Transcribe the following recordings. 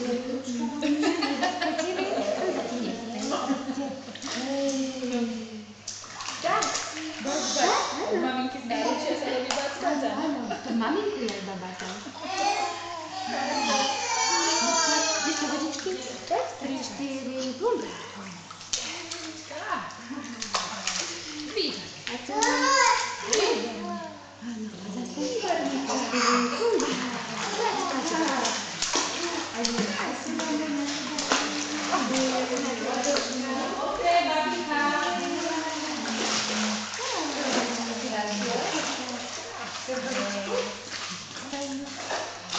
Tak, od maminky z náručia sa robí bacbaca. Áno, to maminku je aj babata. Víš to vodičky? 3, 4, bum. Výborne. A to... Áno, a zase...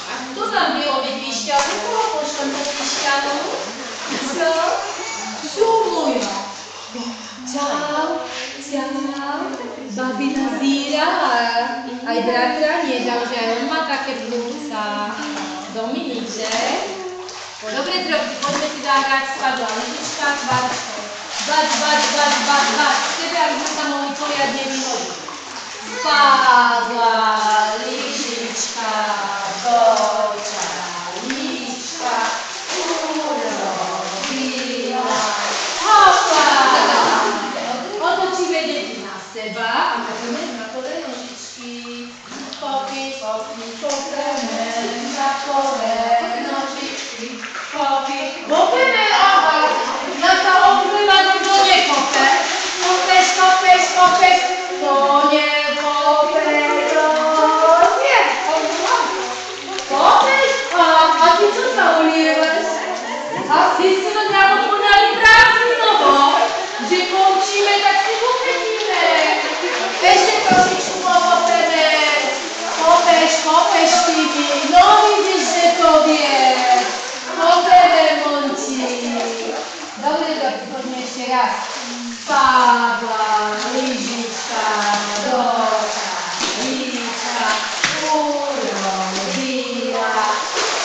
A kto nám vyloviť pišťalu? Koho pošlem po pišťalu? Co? Šumujo. Čau, babina Zíra aj bratra nedal, že aj on má také plúca. Dominik, že? Dobre, drobky, poďme si zahrať svadbu a lyžička, kvarčko. Bač. Tebe, aby sme sa mohli poriadne vyhodiť. Spadla lyžička do čajíčka, urobila hopla. Otočíme deti na seba a môžeme na kole nožičky. Poky, kopeme na kole nožičky. Poky, kopeme, aha, ja sa obzývam, kto nekope. Kopeš, kto nekope, to nie. Kopeš? A ty čo sa ulievaš? A si si to nejako podali prázdninovo, že končíme, tak si popetíme. Ešte trošičku pokopeme. Kopeš ty mi, no vidíš, že to vieš. Kopeme, Mončík. Dobre, poďme ešte raz. Spadla lyžička do čajíčka, urobila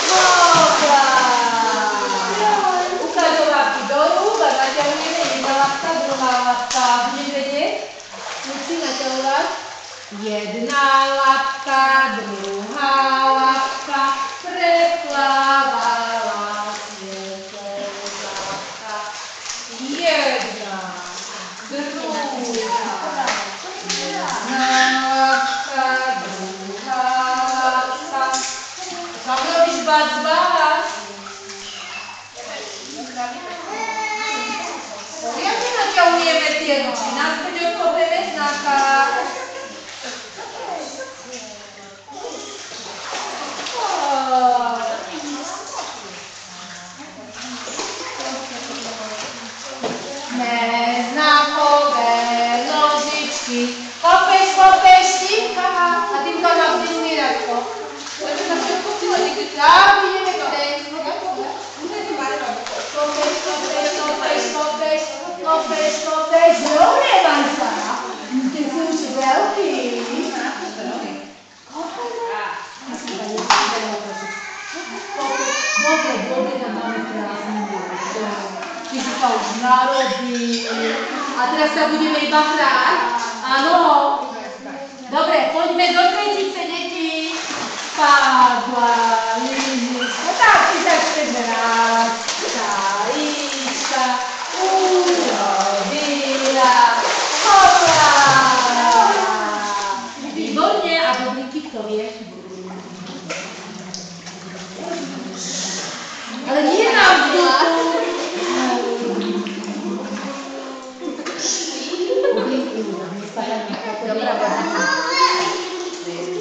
hopla. Ukazovávky do rúk a naťahujeme jedna lapka, druhá lapka. Budeš vedieť? Musí naťahovať. Jedna lapka, druhá lapka, preplávala svetlovlátka. Jedna, druhá lapka, druhá lapka. Kam robíš bac? Poriadne naťahujeme tie ruky, naspäť odkopeme znaka. Znakové nožičky. Kopeš, Týmka. A Týmka nám vždy Radko. Lebo sa všetko chcela niekde. Tak, ideme kopeš. Kopeš. Zrovnevaj sa. Ty si už veľký. Dobre, tam máme krásny deň. Čiže sa už narobí. A teraz sa budeme iba hrať. Áno. Dobre, poďme do tretice, deti. Spadla lyžička. Tak si začneme hrať. Čajíčka urobila hopla. Výborne, a bublinky kto vie? Ale nie na vzduchu. Dobrá,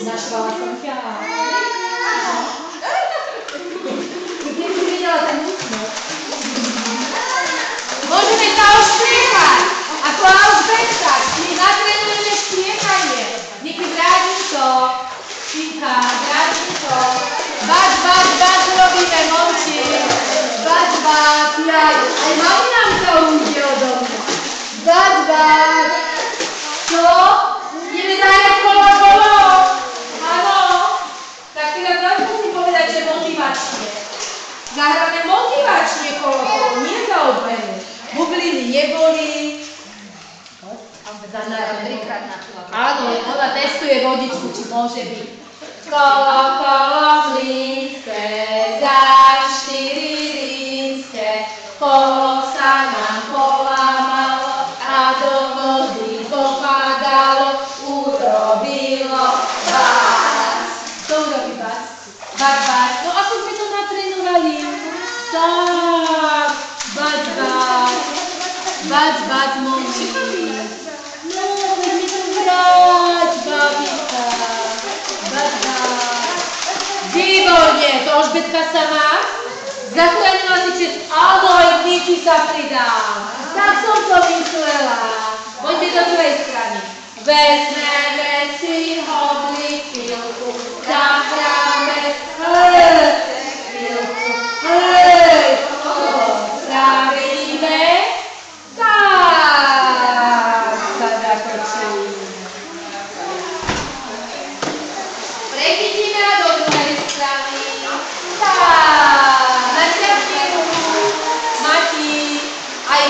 našvala som ťa. Kde si videla ten úsmev? Môžeme sa ošpliechať. Ako Alžbetka. My natrenujeme špliechanie. Nikdy vrátim to. Týmka, vrátim to. Bač, robíme, Monči. Bač, jaj. Aj mami nám to ujde odo mňa. Bač. Čo? Ideme zahrať kolo. Áno. Tak teraz zase musím povedať, že motivačne. Zahráme motivačne kolo, nie za odmenu. Bubliny neboli. Áno, ona testuje vodičku, či môže byť. Kolo, mlínske, za 4 Alžbetka sama? Zachránila si čest? Áno, aj vždy sa pridám. Tak som to myslela. Poďte do druhej strany. Vezmeme si hodný chvíľku, zahráme chvíľku, spravíme, tak sa zatočí. Prechytíme do druhej strany. Tak, na ťažnú. Mati, aj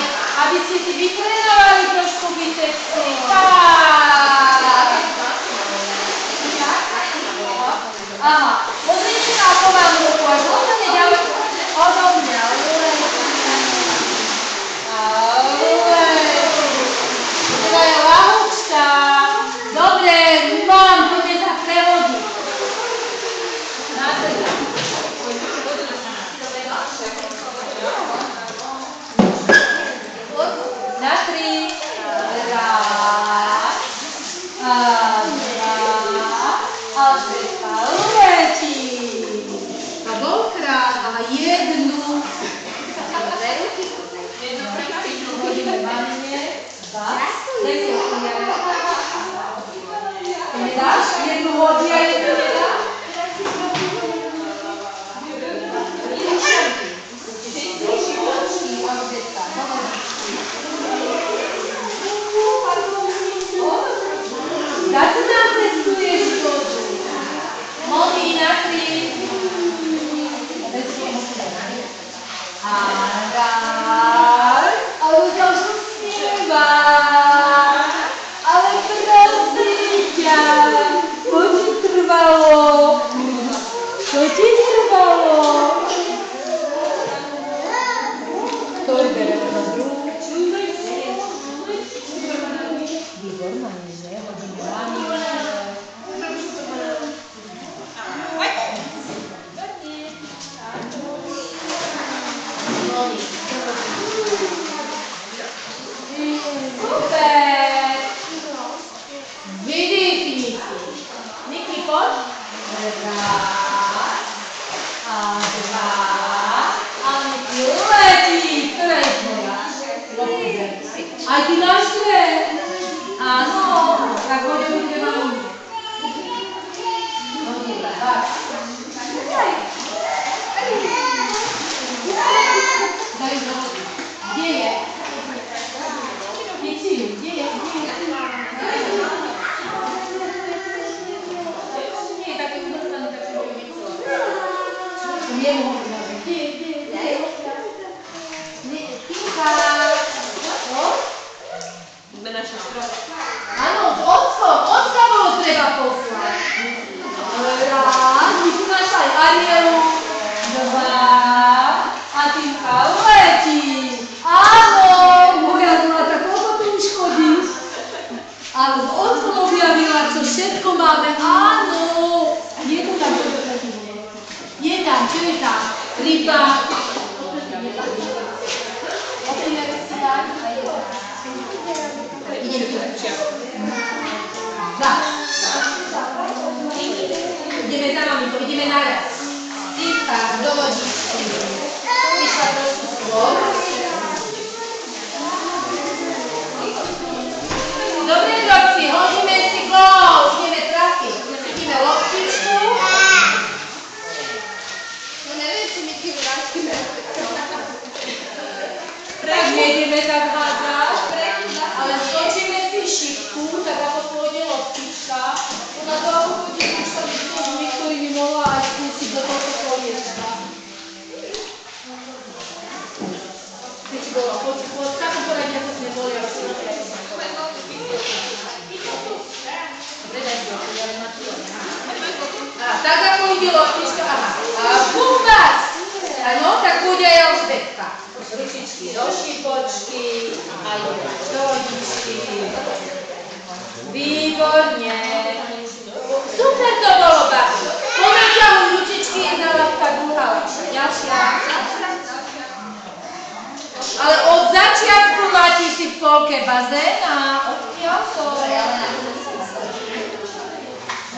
aby ste si vytrénovali trošku bicepsy. Tak. Aha, pozrite na ako mám ruku, až ostane ďaleko odo mňa. Teda je lahúčka. Dobre, mám, poďme sa prehodiť. Na 3. Raz. A 2. Alžbetka letí. To bol krát. A 1. Hodíme mamine. 2. Daj si okúňať. To nedáš? 1 hodí a 1 nedáš? Za to nám testuješ vodu. Mami, na 3. A raz. Ale to už sníva. Ale prosím ťa, to ti trvalo. To ti trvalo. To je bereme na druhú. Výborná, že? Hodíme mamine. Super! Vydýchni si. Niki, poď. Raz. A 2. A Niki letí. Ktorá je tvoja? Aj ty máš dve? Áno. Tak poďme bude mamine. Hodíme, tak. Daj do vody. Kde je? Piciu, kde je? Nie je také udrvané, tak sa bude nechcela. Nie je možno. Kde je? Tinka. Áno, s otcom. Otca bolo treba poslať. Raz. My tu máš aj Arielu. 2. A Tinka letí. Áno, moja zlata, koľko tu už chodíš? Ale s otcom objavila, čo všetko máme. Áno. Je to tam, čo to taký bude? Je tam, čo je tam? Ryba. Otvoríme si tak. Ideme tu. 2. Ideme za mamikou, ideme naraz. Tinka, do vodičky. Vyšla trošku skôr. Dobre, drobci, hodíme si gól. Ideme trafiť. Ideme loptičku. No neviem, či mi tým vrátime. Tak nejdeme tak hádzať. Ale skočíme si šipku, tak ako pôjde loptička. Na to, ako pôjde šipka, by som niektorými mohla aj skúsiť do tohto koliečka. Keď si bola, poď v takom poradí, ako sme boli, ale si tak ako ide loptička, aha. A bumbac! Áno, tak bude aj Alžbetka. Ručičky do šipočky, aj do vodičky. Výborne. Super to bolo, babi. Ponaťahuj ručičky, jedna labka, druhá lepšia. Ďalšia. Ale od začiatku máte si v polke bazéna. Odtiaľ to.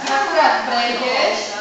Akurát prejdeš.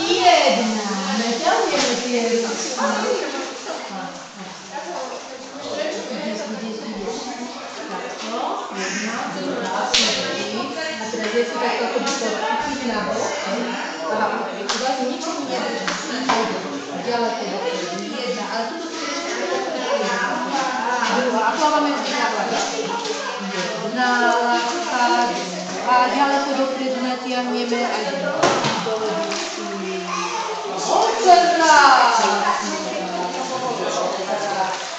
Jedna. Neťahujeme tie ručky. Takto. Jedna, druhá, tři. A teraz je to takto, ako by to chytí na bok. Aha, tu vlastne ničím nedrží. A ďaleko dopredu. Jedna, ale tuto si ešte druhá. A plávame vždy na hlavičky. Jedna látka, a ďaleko dopredu natiahneme a ideme do vodičky.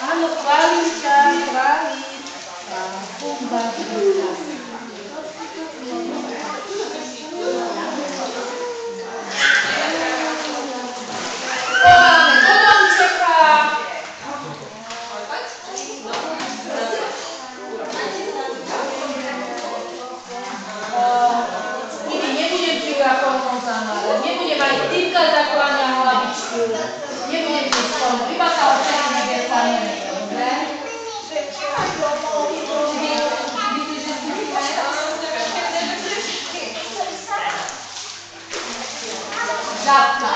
Áno, chválim ťa, chválim. Bomba. Pomáme do domčeka. Nebudem ti uľakovnom zamárať, nebudem aj týmka zakláňať hlavičku, nebudem ti spolu, iba sa odčekám, nebe kláňame, dobre? Žabka.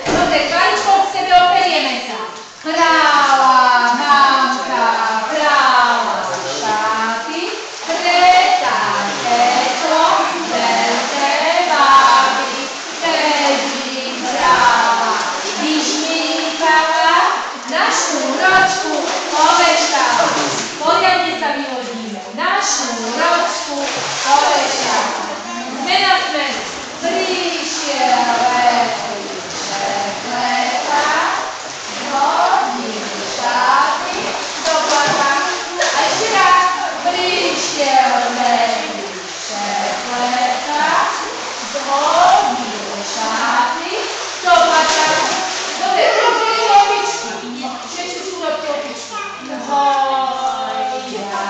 Dobre, kváličkou k sebe operieme sa. Práva, mamka, práva, šáty, pretáňte to, veľké baby, každý práva, vyšmíkava, na šnúročku, ovečka. Poriadne sa vyhodíme, na šnúročku, ovečka. Zmena zmena. Prišiel letný šekleta, hodil šaty do plata. A ešte raz. Prišiel letný šekleta, hodil šaty do plata. Dobre, urobili opičky. Všetci sú urobili opičky. Hojda, hojda.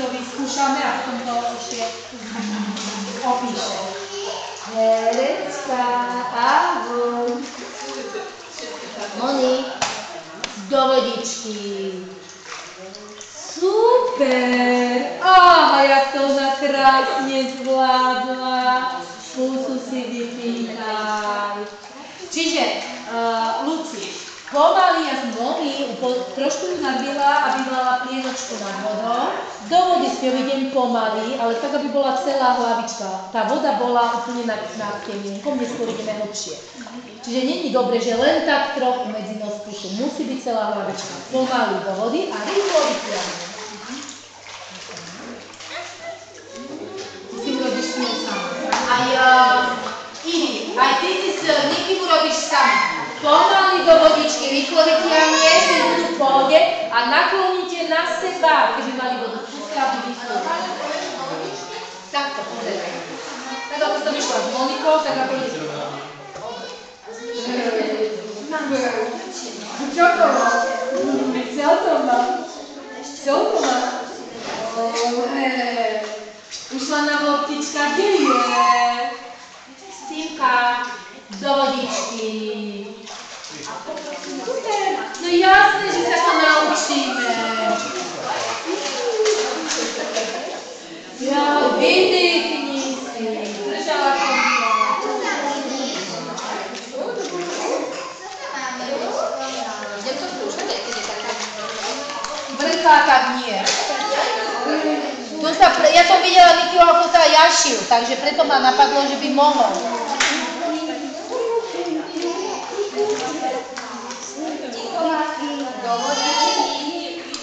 Vyskúšame a potom to ešte opíšem. Herecka, ahoj. Moni, do vodičky. Super! Aha, jak to ona krásne zvládla. Pusu si vypíchaj. Čiže, Luci, pomaly, ja som veľmi, trošku ju nabila, aby mala plienočku nad vodou. Do vody s ňou idem pomaly, ale tak, aby bola celá hlavička. Tá voda bola úplne nad temienkom, neskôr ideme hlbšie. Čiže není dobre, že len tak trochu medzi nos pusu. Musí byť celá hlavička. Pomaly do vody a rýchlo vytiahnem. Ty si urobíš s ňou sama. Aj ty si s Nikim urobíš sama. Pomaly do vodičky, rýchlo vytiahnieš, si budú v pohode a nakloníte na seba, keby mali vodu. Púska, rýchlo. Takto, pozeraj. Tak ako som išla s Monikou, tak ako je. Čo to má? Co to má? Ušla na loptička, kde je? Týmka, do vodičky. Super, no jasné, že sa to naučíme. Ja, vydýchni si. Držala som Idem to skúšať, aj keď je taká. Brkáka nie. Ja som videla Nikyho, ako sa jašil, takže preto ma napadlo, že by mohol.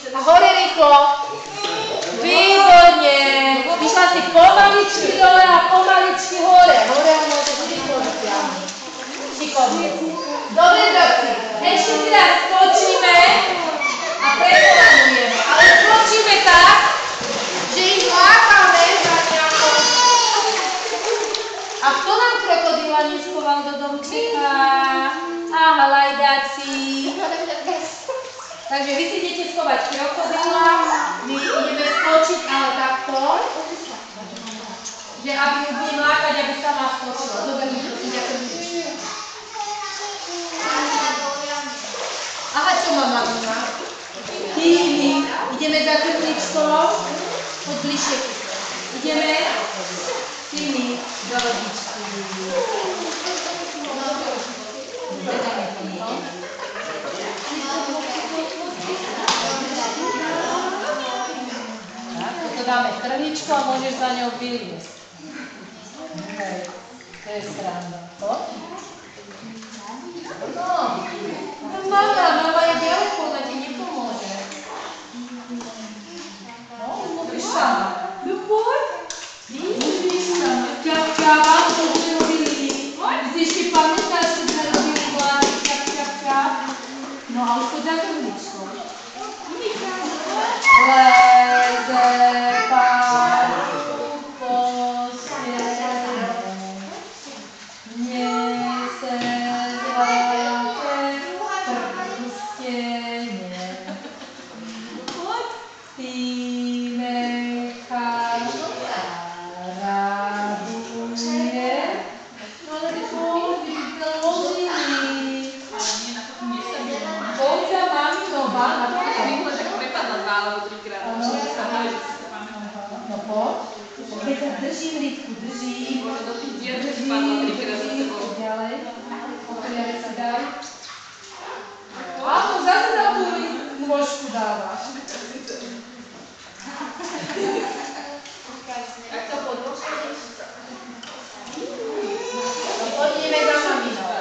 A hore rýchlo. Výborne. Vyšla si pomaličky dole a pomaličky hore. Hore a môžeš rýchlo vytiahnuť. Šikovne. Dobre, drobci. Ešte si raz skočíme a prekolanujeme. Ale skočíme tak, že ich lákame za nejakou... A kto nám krokodíla neschoval do domčeka? Aha, lajdáci. Takže vy si idete schovať krokodíla, my ideme skočiť, ale takto, že aby ju budem lákať, aby sama skočila. Dobre, mi prosím, ďakujem. Aha, čo má mamina? Týmy, ideme za krvničkou, poď bližšie. Ideme, Týmy, do vodičky. Tak, toto dáme krvničku a môžeš za ňou vyliesť. Hej, to je sranda. Poď. No, mama je ďaleko, ona ti nepomôže. No, môžeš sama. No poď. Môžeš sama. Ťap, vám to sme robili. Ty ešte pamätáš, že sme robili vlády, ťap. No a už to dá krvničko. Leze, páčku, posieľ, nese zlaté prstenie. Týme Karla raduje, ale poď zložili. Poď za mamino, bána. No poď. Keď sa držím, Rítku, držím. Ďalej. Otvoriame sa ďalej. Áno, zase tam tú nôžku dávaš. Tak to podložíš. No poďme za maminou.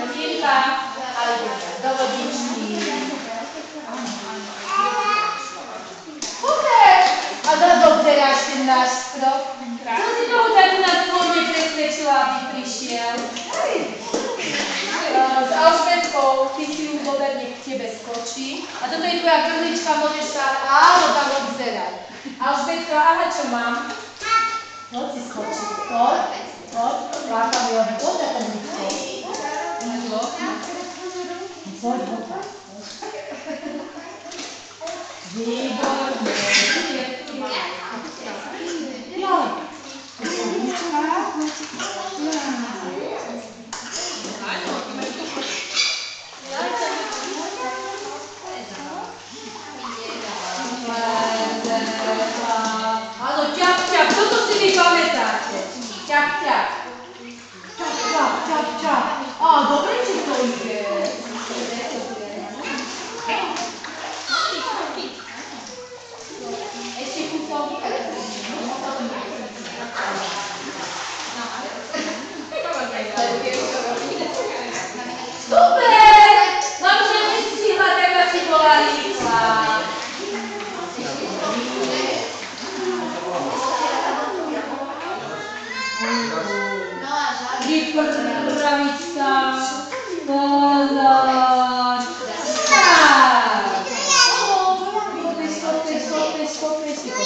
Týmka a ideme do vodičky. A dozberáš ten náš strop. Co si toho tak nás hodne presvedčila, aby prišiel? S Alžbetkou, ty si ju doverne k tebe skočí. A toto je tvoja krvnička, môžeš sa áno tam obzerať. Alžbetka, aha, čo mám? Poď si skočiť. Poď. Lákam ju, poď na krvničku. Poď. Výborné. Áno, ťap, toto si vy pamätáte. Ťap. Á, dobre ti to ide. Ešte kúsok. Super! Mám, že nestihla, tak asi bola rýchla. Pripravička. Pozor. Tak. Skopej si to.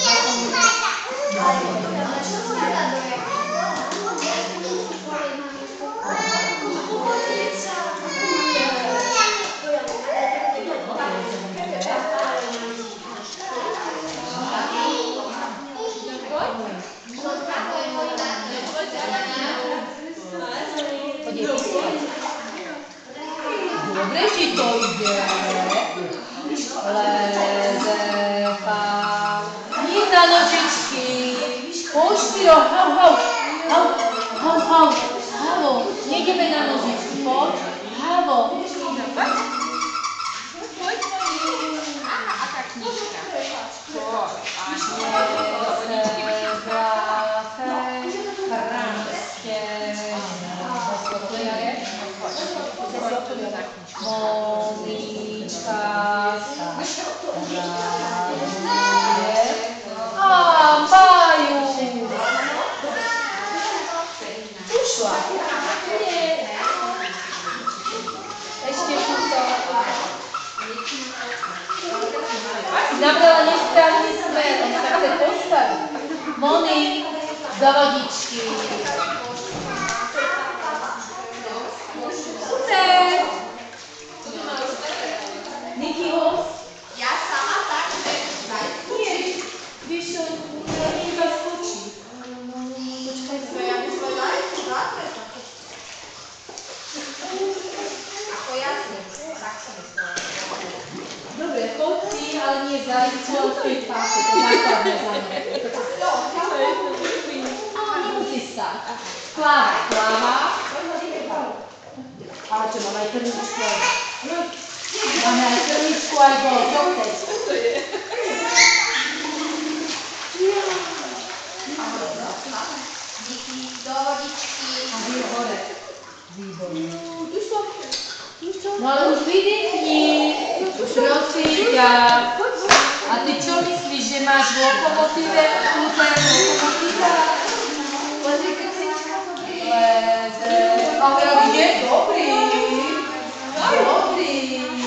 Dobre ti to ide. Lezecha. Nie na nožičky. Po štyro. Havo. Nejdeme na nožičky. Poď. Havo. Poď, a tá knižka. Monička sa raduje. A Maju. Ušla. Ešte kúsok. Nabrala nesprávny smer, on sa chce postaviť. Moni, do vodičky. Dobre, chodci, ale nie za rýchlo, keď páči, to základné za mňa. No, nemusí stať. Pláva. Ale čo, mám aj krničku aj... Máme aj krničku aj do chceš. Díky, do vodičky. A vy hore. Výborné. No ale už vydýchni. Prosím ťa. A ty čo myslíš, že máš v lokomotíve? Ale je dobrý. Dobrý.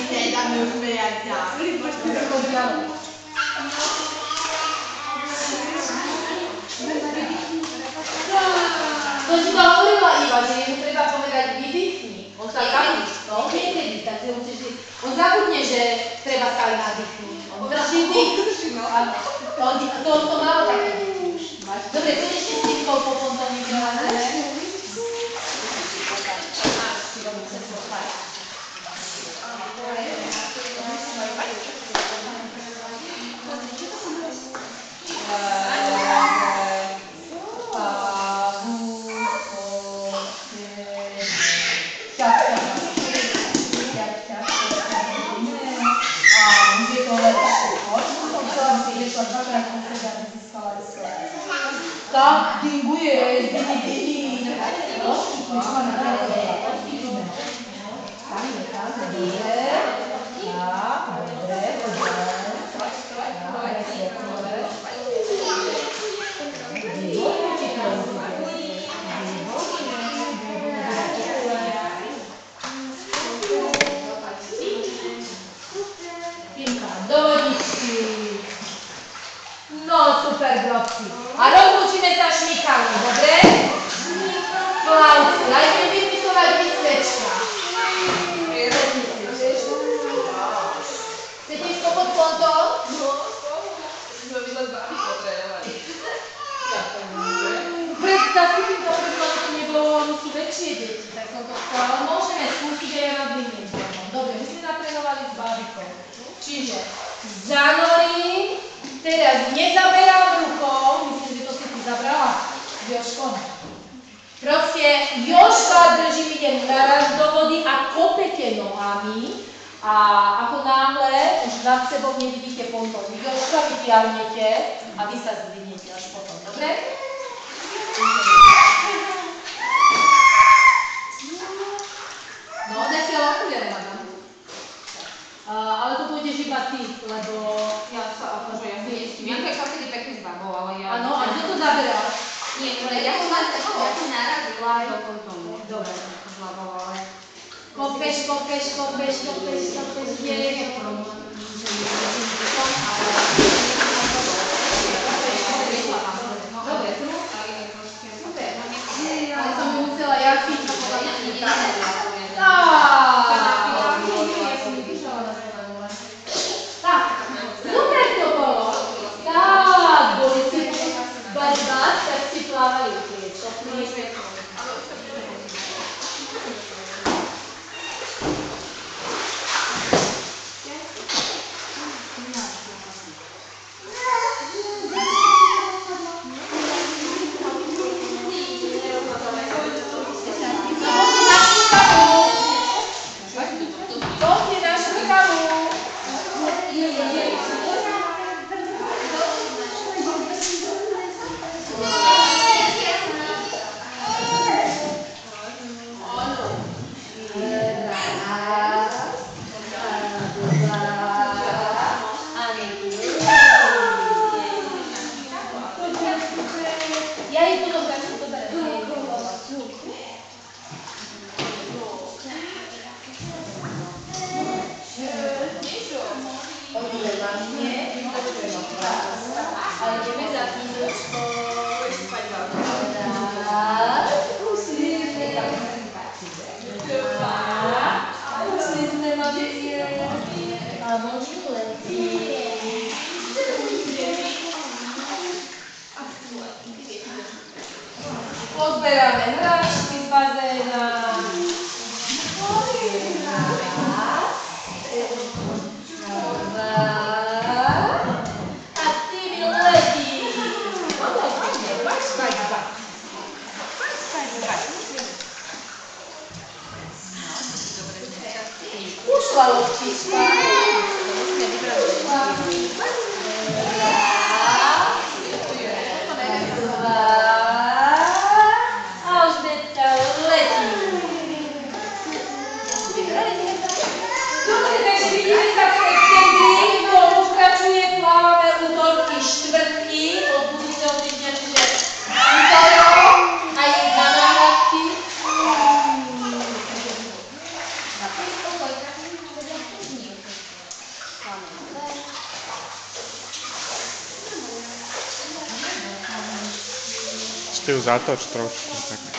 Teda my už sme jak ďalej. Poď ďalej. To si ma hovorila iba, že jemu treba povedať vydýchni. On sa zabudne. No, niekedy, tak si musíš ísť. On zabudne, že treba sa aj nadýchnuť. On drží dých. Áno. To malo také dýchy už. Dobre, konečne s tým potom to nevyhľadné. Tak, funguje, dini. No, už máme dobre. Tak, dobre. Tak, dobre, no, super, drobci. A rozlúčime sa šmykami, dobre? Klauci, aj keď vypisovať listečka. Chcete ísť pod kontom? No, sme vydať babi potrebovali. Predstav si tým dobre, že to nebolo, oni sú väčšie deti, tak som to chcela, ale môžeme skúsiť aj ja vás vymieňam. Dobre, my sme natrénovali s babikou. Čiže zanorím, teraz nezaberám rukou, myslím, že to si ty zabrala, Jožko. Proste Jožka držím, idem naraz do vody a kopete nohami a ako náhle už nad sebou nevidíte ponton. Jožka vytiahnete a vy sa zdvihnete až potom, dobre? No, nechcela okuliare, madam. Ale to pôjdeš iba ty, lebo... Ja sa akože ja si Janka išla vtedy pekne s babou, ale ja... Áno, a kto to zaberal? Nie, ja som narazila aj do tomu. Dobre. S babou, ale... Kopeš, nie je problém. Dobre, tu? Super. Ale som ju musela ja chytiť. Tak, super to bolo. Tak, boli si barbát, tak si plávali tiečo. Pozberáme hračky z bazéna. Raz. Dwa. A ty mi lecisz. Uszła lotniska. A Elżbieta leci. Dobrze, takže vidíme sa v septembri, to pokračuje, plávame útorky, štvrtky, od budúceho týždňa, čiže útorok, aj na náhradky. Ešte ju zatoč trošku. Tak.